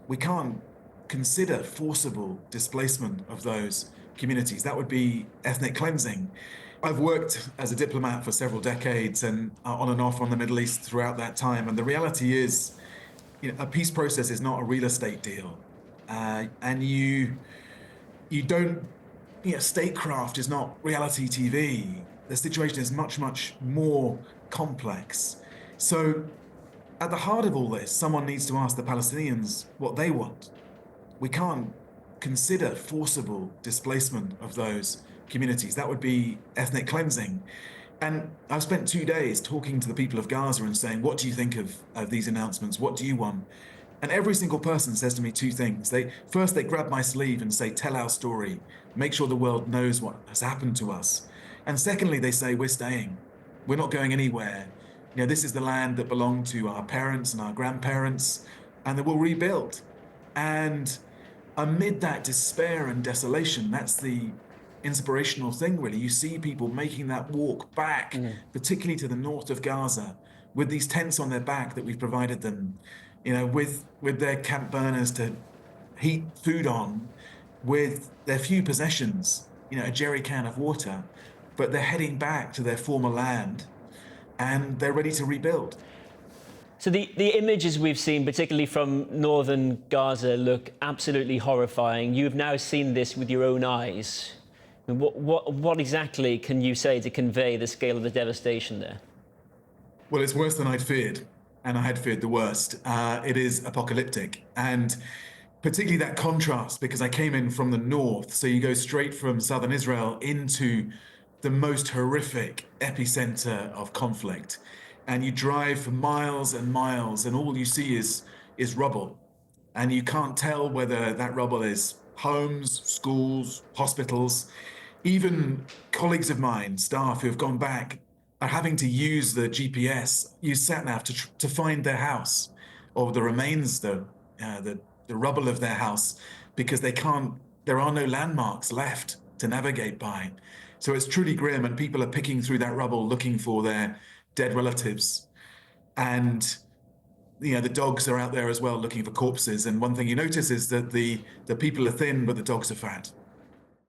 we can't consider forcible displacement of those communities. That would be ethnic cleansing. I've worked as a diplomat for several decades and on and off on the Middle East throughout that time. And the reality is, a peace process is not a real estate deal. And you don't, statecraft is not reality TV. The situation is much, much more complex. So at the heart of all this, someone needs to ask the Palestinians what they want. We can't consider forcible displacement of those communities. That would be ethnic cleansing. And I've spent 2 days talking to the people of Gaza and saying, what do you think of these announcements? What do you want? And every single person says to me two things. First, they grab my sleeve and say, tell our story, make sure the world knows what has happened to us. And secondly, they say, we're staying. We're not going anywhere. This is the land that belonged to our parents and our grandparents, and that we'll rebuild. And amid that despair and desolation, that's the inspirational thing, really. You see people making that walk back, particularly to the north of Gaza, with these tents on their back that we've provided them, with their camp burners to heat food on, with their few possessions, a jerry can of water, but they're heading back to their former land and they're ready to rebuild. So the images we've seen, particularly from northern Gaza, look absolutely horrifying. You've now seen this with your own eyes. What exactly can you say to convey the scale of the devastation there? Well, it's worse than I'd feared, and I had feared the worst. It is apocalyptic, and particularly that contrast, because I came in from the north, so you go straight from southern Israel into the most horrific epicenter of conflict, and you drive for miles and miles, and all you see is rubble, and you can't tell whether that rubble is homes, schools, hospitals. Even colleagues of mine, staff who have gone back, are having to use the GPS, use sat-nav to find their house, or the remains, the rubble of their house, because there are no landmarks left to navigate by. So it's truly grim, and people are picking through that rubble looking for their dead relatives. And the dogs are out there as well looking for corpses. And one thing you notice is that the people are thin, but the dogs are fat.